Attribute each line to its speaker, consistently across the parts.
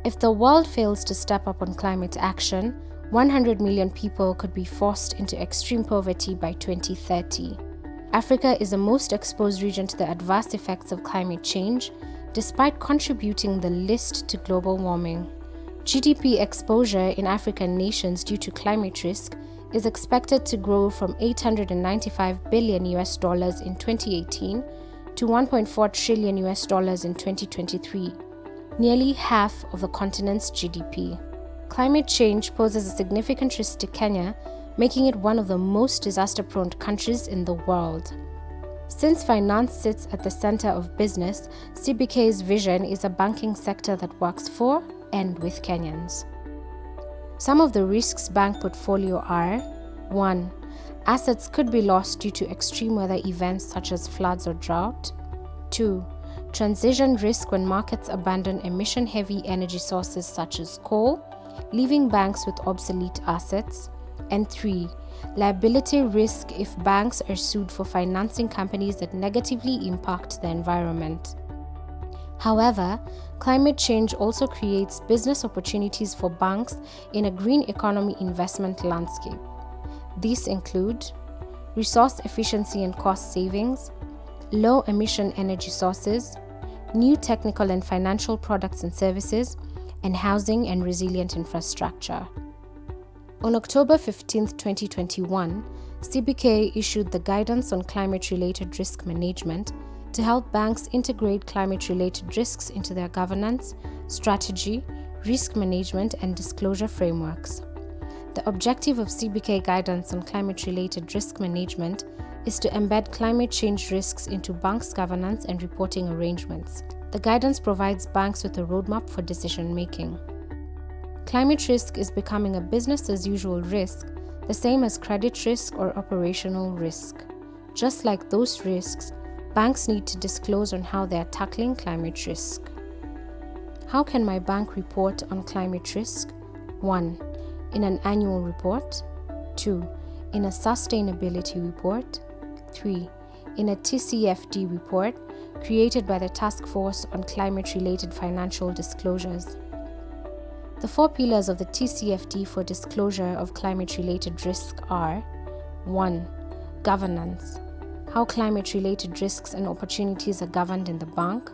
Speaker 1: If the world fails to step up on climate action, 100 million people could be forced into extreme poverty by 2030. Africa is the most exposed region to the adverse effects of climate change, despite contributing the least to global warming. GDP exposure in African nations due to climate risk is expected to grow from $895 billion in 2018 to $1.4 trillion in 2023, nearly half of the continent's GDP. Climate change poses a significant risk to Kenya, making it one of the most disaster-prone countries in the world. Since finance sits at the center of business, CBK's vision is a banking sector that works for and with Kenyans. Some of the risks bank portfolio are: 1. Assets could be lost due to extreme weather events such as floods or drought. 2. Transition risk when markets abandon emission-heavy energy sources such as coal, leaving banks with obsolete assets. And 3. Liability risk if banks are sued for financing companies that negatively impact the environment. However, climate change also creates business opportunities for banks in a green economy investment landscape. These include resource efficiency and cost savings, low-emission energy sources, new technical and financial products and services, and housing and resilient infrastructure. On October 15, 2021, CBK issued the Guidance on Climate-Related Risk Management to help banks integrate climate-related risks into their governance, strategy, risk management, and disclosure frameworks. The objective of CBK Guidance on Climate-Related Risk Management is to embed climate change risks into banks' governance and reporting arrangements. The guidance provides banks with a roadmap for decision-making. Climate risk is becoming a business-as-usual risk, the same as credit risk or operational risk. Just like those risks, banks need to disclose on how they are tackling climate risk. How can my bank report on climate risk? 1. In an annual report. 2. In a sustainability report. 3. In a TCFD report created by the Task Force on Climate-Related Financial Disclosures. The 4 pillars of the TCFD for disclosure of climate-related risk are: 1. Governance. How climate-related risks and opportunities are governed in the bank.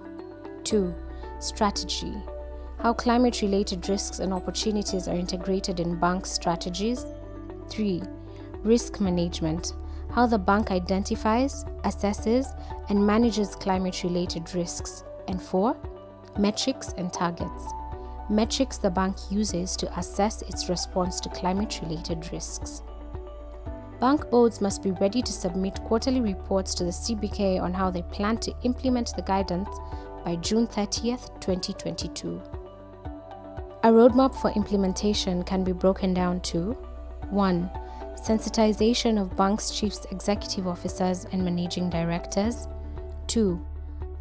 Speaker 1: 2. Strategy. How climate-related risks and opportunities are integrated in bank strategies. 3. Risk management. How the bank identifies, assesses, and manages climate-related risks. And 4. Metrics and targets. Metrics the bank uses to assess its response to climate-related risks. Bank boards must be ready to submit quarterly reports to the CBK on how they plan to implement the guidance by June 30th, 2022. A roadmap for implementation can be broken down to: 1. Sensitization of banks' chief executive officers and managing directors. 2.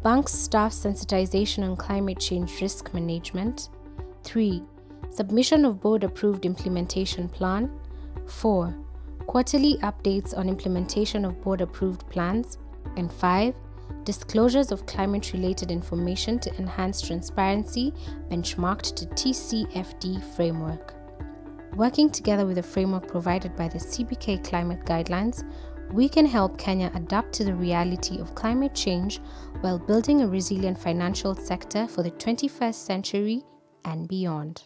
Speaker 1: Banks' staff sensitization on climate change risk management. 3. Submission of board-approved implementation plan. 4. Quarterly updates on implementation of board-approved plans. And 5. Disclosures of climate-related information to enhance transparency benchmarked to TCFD framework. Working together with the framework provided by the CBK Climate Guidelines, we can help Kenya adapt to the reality of climate change while building a resilient financial sector for the 21st century and beyond.